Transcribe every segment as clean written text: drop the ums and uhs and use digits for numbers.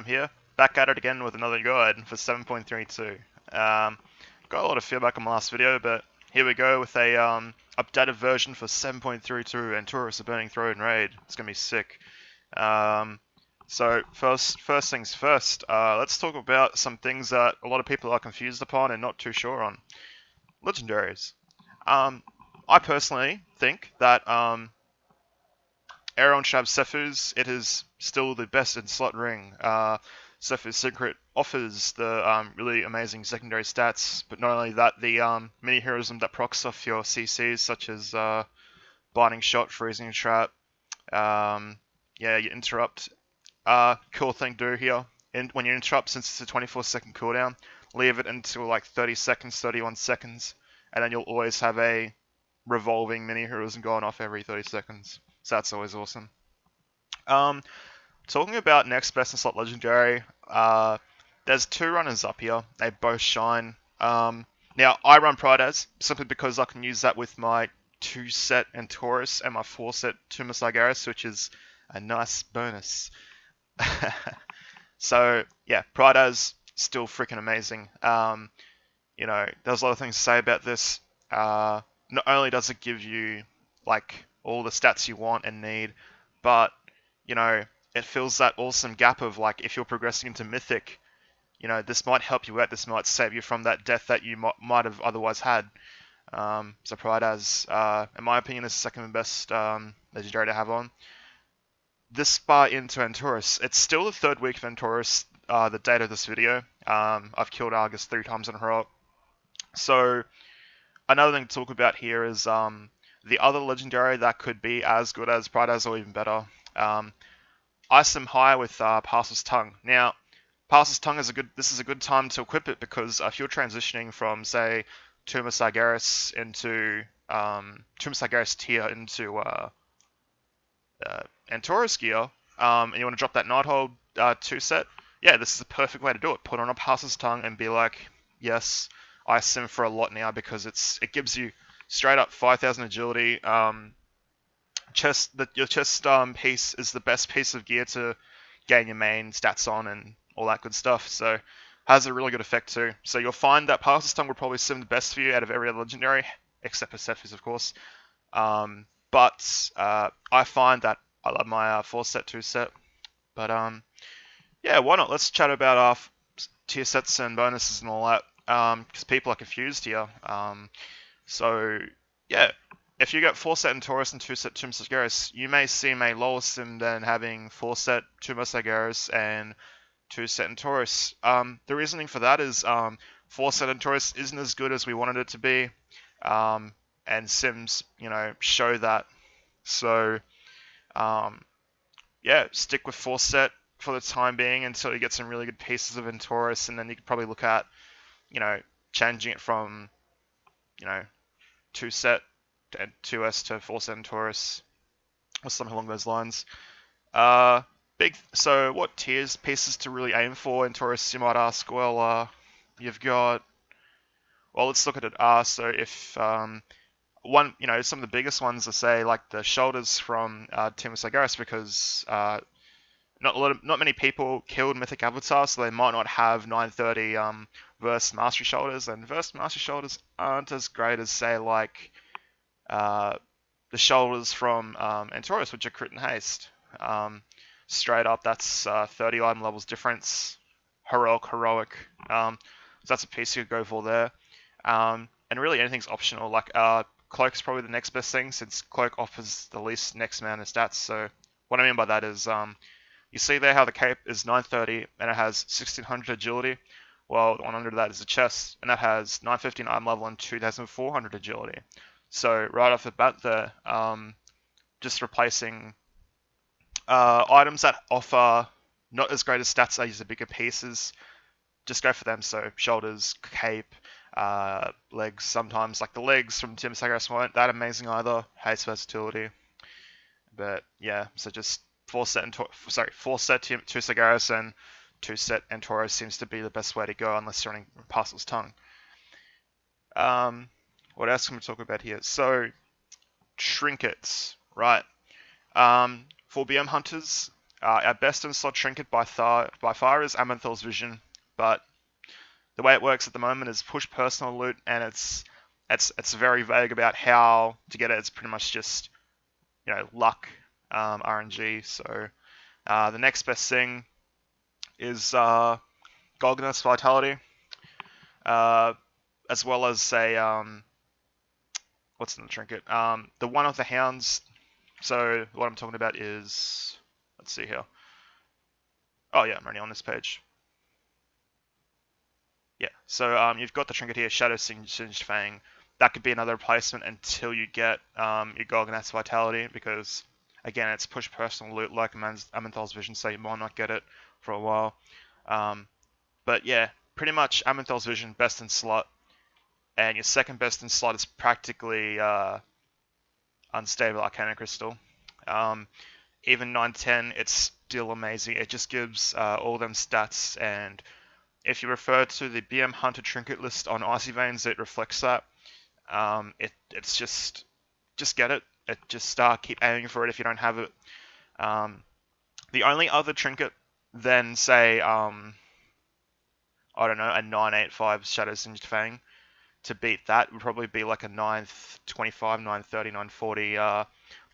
here, back at it again with another guide for 7.32. Got a lot of feedback on my last video, but here we go with a updated version for 7.32 and Tourists of Burning Throne Raid. It's gonna be sick. So first things first, let's talk about some things that a lot of people are confused upon and not too sure on. Legendaries. I personally think that everyone should have Sephu's. It is still the best in slot ring. Sephu's Secret offers the really amazing secondary stats, but not only that, the mini heroism that procs off your CCs, such as Blinding Shot, Freezing Trap, yeah, you interrupt. Cool thing to do here. When you interrupt, since it's a 24-second cooldown, leave it until like 30 seconds, 31 seconds, and then you'll always have a revolving mini heroism going off every 30 seconds. So that's always awesome. Talking about next best in slot legendary, there's two runners up here. They both shine. Now I run Prides simply because I can use that with my 2-set Antorus and my 4-set Tomb of Sargeras, which is a nice bonus. So yeah, Prides still freaking amazing. You know, there's a lot of things to say about this. Not only does it give you like all the stats you want and need, but you know, it fills that awesome gap of like if you're progressing into Mythic, you know, this might help you out. This might save you from that death that you might have otherwise had. So Prides, in my opinion, is the second best legendary to have on. This far into Antorus, it's still the third week of Antorus, the date of this video. I've killed Argus 3 times in a row. So another thing to talk about here is the other legendary that could be as good as Prides or even better. I sim high with Passer's Tongue. Now, Passer's Tongue is this is a good time to equip it because if you're transitioning from, say, Tomb of Sargeras into Tomb of Sargeras tier into Antorus gear, and you want to drop that Nighthold 2-set, yeah, this is the perfect way to do it. Put on a Passer's Tongue and be like, yes, I sim for a lot now because it gives you straight up 5,000 agility. Your chest piece is the best piece of gear to gain your main stats on and all that good stuff. So has a really good effect too. So you'll find that Passer's Tongue will probably sim the best for you out of every other legendary, except for Sephu's, of course. But I find that I love my 4-set, 2-set. But yeah, why not? Let's chat about our tier sets and bonuses and all that. Because people are confused here. So yeah, if you get 4-set Antorus and 2-set Tomb of Sargeras, you may seem a lower sim than having 4-set Tomb of Sargeras and 2-set Antorus. The reasoning for that is 4-set Antorus isn't as good as we wanted it to be, and sims, you know, show that. So yeah, stick with 4-set for the time being until you get some really good pieces of Antorus, and then you could probably look at, you know, changing it from, you know, 2-set to 2S to 4-set Antorus or something along those lines. So what pieces to really aim for in Taurus, you might ask? Well, you've got, well, let's look at it. So if one, you know, some of the biggest ones are, say, like the shoulders from Tomb of Sargeras, because not many people killed Mythic Avatar, so they might not have 930 Verse Mastery Shoulders, and Verse Mastery Shoulders aren't as great as, say, like the shoulders from Antorus, which are crit and haste. Straight up, that's 30 item levels difference. Heroic. So that's a piece you could go for there. And really anything's optional. Like Cloak's probably the next best thing, since Cloak offers the least next amount of stats. So what I mean by that is, you see there how the cape is 930 and it has 1600 agility. Well, the one under that is the chest, and that has 915 item level and 2400 agility. So right off the bat there, just replacing items that offer not as great as stats as the bigger pieces, just go for them. So shoulders, cape, legs. Sometimes like the legs from Tomb of Sargeras weren't that amazing either. Haste versatility, but yeah. So just 4-set 2 Sargeras and 2-set Antorus seems to be the best way to go unless you're running Passer's Tongue. What else can we talk about here? So trinkets, right? For BM hunters, Our best in slot trinket by far is Amanthel's Vision, but the way it works at the moment is push personal loot, and it's very vague about how to get it. It's pretty much just luck, RNG. So the next best thing is Golganus Vitality, as well as what's in the trinket? The one of the hounds. So what I'm talking about is, let's see here. Oh yeah, I'm already on this page. Yeah, so you've got the trinket here, Shadow Singed Fang. That could be another replacement until you get your Golganeth's Vitality, because again, it's push personal loot like Amanthel's Vision, so you might not get it for a while. But yeah, pretty much Amanthel's Vision, best in slot, and your second best in slot is practically Unstable Arcana Crystal. Even 910, it's still amazing. It just gives all them stats, and if you refer to the BM Hunter trinket list on Icy Veins, it reflects that. It's just get it. Just keep aiming for it if you don't have it. The only other trinket than say I don't know, a 985 Shadow Singed Fang to beat that would probably be like a 925, 930, 940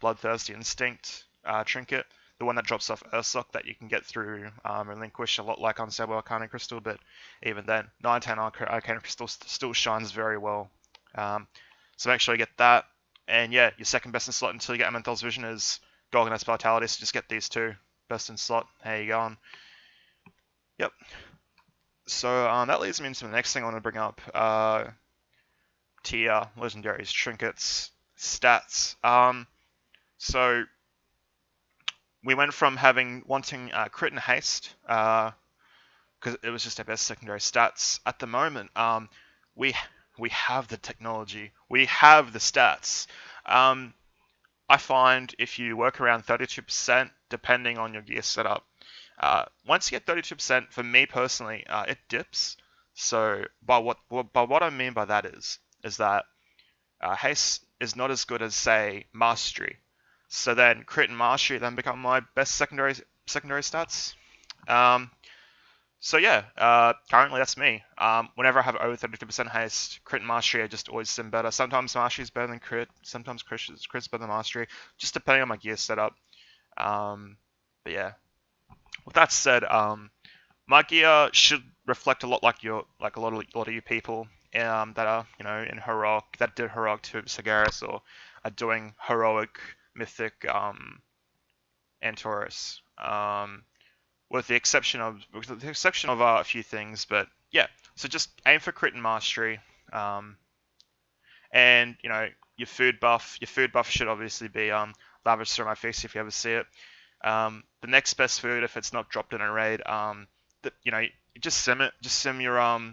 Bloodthirsty Instinct trinket. The one that drops off Ursoc that you can get through Relinquish, a lot like Unstable Arcana Crystal, but even then, 910 Arcana Crystal still shines very well. So make sure you get that. And yeah, your second best in slot until you get Amanthel's Vision is Golganeth's Vitality, so just get these two. Best in slot. How you going? Yep. So that leads me into the next thing I want to bring up. Tier, Legendaries, Trinkets, Stats. So we went from wanting crit and haste, because it was just our best secondary stats. At the moment, we have the technology, we have the stats. I find if you work around 32%, depending on your gear setup, once you get 32%, for me personally, it dips. So by what I mean by that is that haste is not as good as say mastery. So then crit and mastery then become my best secondary stats. So yeah, currently that's me. Whenever I have over 32% haste, crit and mastery, I just always sim better. Sometimes mastery is better than crit, sometimes crit's better than mastery, just depending on my gear setup. But yeah, with that said, my gear should reflect a lot like a lot of you people that are in heroic, that did heroic to Sagaris, or are doing heroic mythic Antorus. With the exception of a few things, but yeah. So just aim for crit and mastery, and your food buff should obviously be lavished through my face if you ever see it. The next best food, if it's not dropped in a raid, just sim it, just sim your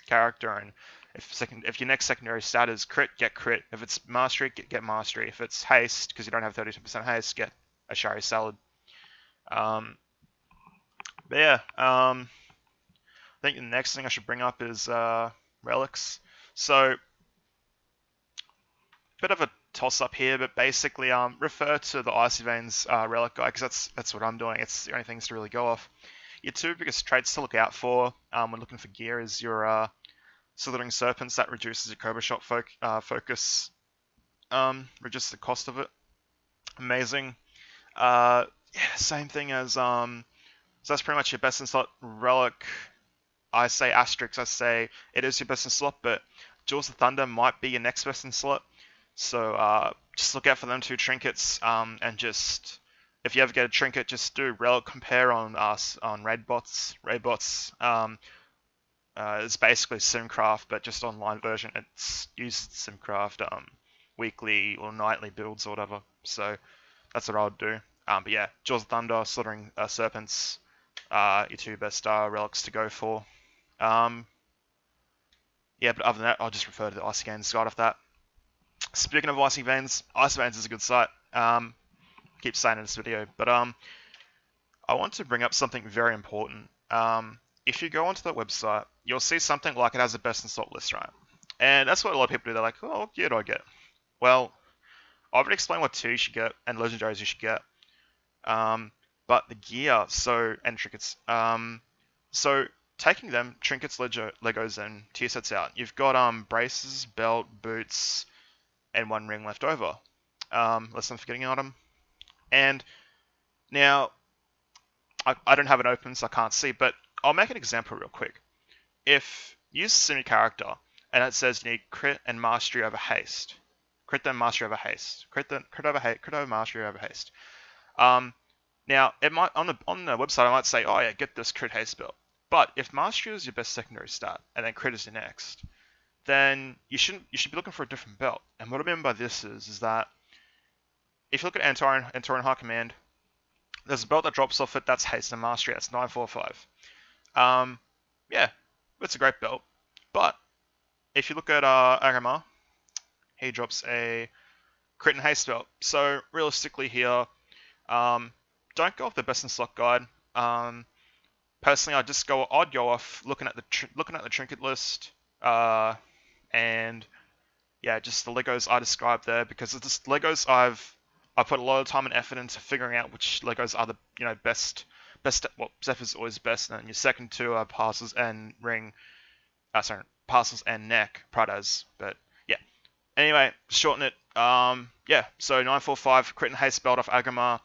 character, and if your next secondary stat is crit, get crit. If it's mastery, get mastery. If it's haste, because you don't have 32% haste, get a Shari Salad. But yeah, I think the next thing I should bring up is relics. So, bit of a toss-up here, but basically refer to the Icy Veins relic guide, because that's what I'm doing. It's the only things to really go off. Your two biggest traits to look out for when looking for gear is your Slithering Serpents. That reduces your Cobra Shot focus, reduces the cost of it. Amazing. Yeah, same thing as so that's pretty much your best in slot relic. I say asterisk, I say it is your best in slot, but Jaws of Thunder might be your next best in slot. So just look out for them two trinkets, and just if you ever get a trinket, just do relic compare on raid bots. Raid bots is basically Simcraft, but just online version. It's used Simcraft weekly or nightly builds or whatever. So that's what I would do. But yeah, Jaws of Thunder, Slithering Serpents, your two best relics to go for. Yeah, but other than that, I'll just refer to the Icy Veins side of that. Speaking of Icy Veins is a good site. Keep saying in this video, but I want to bring up something very important. If you go onto the website, you'll see something like it has a best in slot list, right? And that's what a lot of people do. They're like, oh, what gear do I get? Well, I've already explained what tier you should get and legendaries you should get. But the gear, and trinkets. So taking them, trinkets, Legos, and tier sets out, you've got braces, belt, boots, and one ring left over. Unless I'm forgetting an item. And now I don't have it open, so I can't see, but I'll make an example real quick. If you use a new character and it says you need crit and mastery over haste, crit then mastery over haste, crit over mastery over haste. Now it might on the website I might say, oh yeah, get this crit haste build. But if mastery is your best secondary stat and then crit is your next, then you should be looking for a different belt. And what I mean by this is that if you look at Antoran High Command, there's a belt that drops off it that's haste and mastery. That's 945. Yeah, it's a great belt. But if you look at Agama, he drops a crit and haste belt. So realistically here, don't go off the best in slot guide. Personally, I'd go off looking at the trinket list, and yeah, just the Legos I described there, because it's just Legos I put a lot of time and effort into figuring out which Legos are the best. Well, Zephyr's always best, and then your second two are Parcels and Ring. Parcels and Neck Pradas. But yeah. Anyway, shorten it. Yeah. So 945 crit and haste belt off Agama.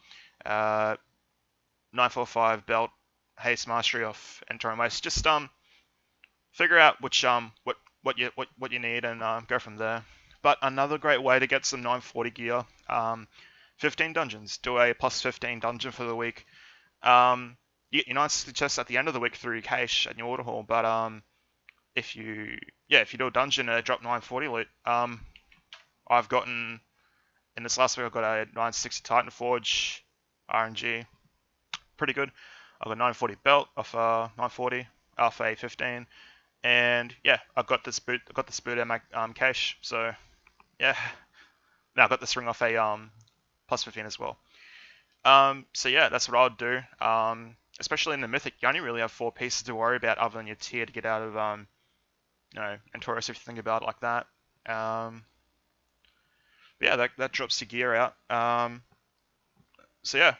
945 belt haste mastery off Entoring Waste. Just figure out which what you need and go from there. But another great way to get some 940 gear. 15 dungeons. Do a plus 15 dungeon for the week. You get your 960 chests at the end of the week through your cache and your order hall. But if you do a dungeon and drop 940 loot, I've gotten in this last week I've got a 960 Titan Forge RNG, pretty good. I've got 940 belt off 940 off a 15, and yeah, I've got this boot in my cache. So yeah, now I've got this ring off a plus 15 as well. So yeah, that's what I would do. Especially in the Mythic, you only really have 4 pieces to worry about other than your tier to get out of Antorus, if you think about it like that. Yeah, that drops your gear out. So yeah,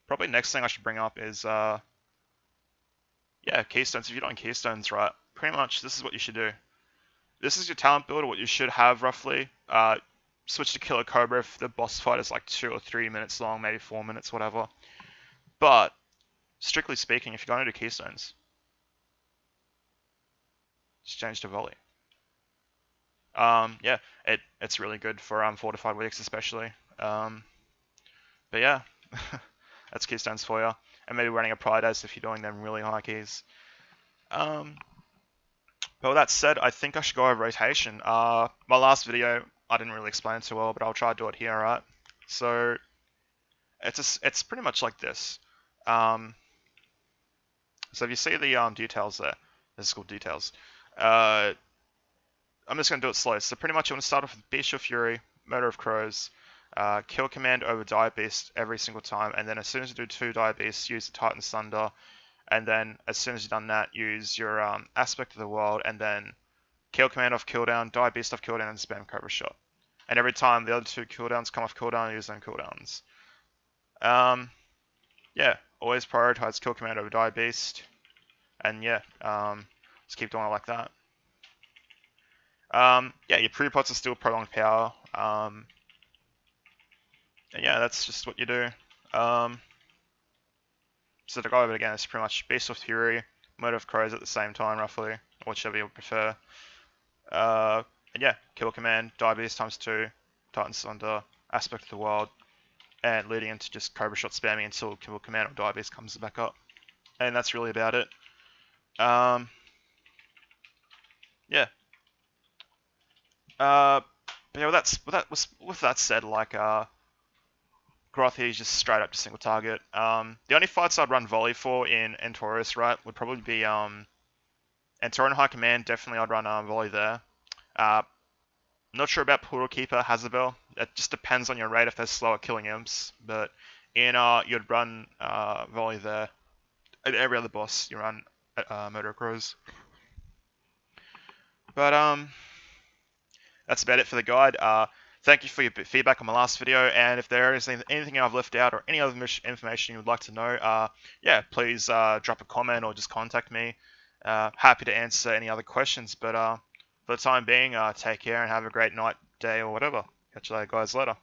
probably next thing I should bring up is yeah, keystones. If you're doing keystones right, pretty much this is what you should do. This is your talent builder, what you should have roughly. Switch to Killer Cobra if the boss fight is like 2 or 3 minutes long, maybe 4 minutes, whatever. But strictly speaking, if you're going to do keystones, just change to volley. Yeah, it's really good for fortified weeks especially. But yeah, that's keystones for you, and maybe running a Pride Ace if you're doing them really high keys. But with that said, I think I should go over rotation. My last video I didn't really explain it too well, but I'll try to do it here, alright? So it's pretty much like this. So if you see the details there, this is called details. I'm just going to do it slow. So pretty much you want to start off with Bestial Fury, Murder of Crows, Kill Command over Dire Beast every single time, and then as soon as you do 2 Dire Beasts, use the Titan's Thunder, and then as soon as you've done that, use your Aspect of the World, and then Kill Command off cooldown, Dire Beast off cooldown, and spam Cobra Shot. And every time the other 2 cooldowns come off cooldown, use them cooldowns. Yeah, always prioritize Kill Command over Dire Beast, and yeah, just keep doing it like that. Yeah, your pre-pots are still prolonged power. And yeah, that's just what you do. So to go over it again, it's pretty much Bestial Fury, Murder of Crows at the same time, roughly, or whichever you prefer. And yeah, Kill Command, Dire Beast times 2, Titan's Thunder, Aspect of the World, and leading into just Cobra Shot spamming until Kill Command or Dire Beast comes back up. And that's really about it. Yeah. But yeah, with that said, like Groth here is just straight up to single target. The only fights I'd run volley for in Antorus, right, would probably be Antoran High Command. Definitely I'd run volley there. Not sure about Portal Keeper, Hazabel. It just depends on your rate if they're slow at killing imps. But in you'd run volley there. At every other boss you run Murder Crows. But that's about it for the guide. thank you for your feedback on my last video, and if there is anything I've left out or any other information you would like to know, yeah, please drop a comment or just contact me. Happy to answer any other questions, but for the time being, take care and have a great night, day, or whatever. Catch you later, guys, later.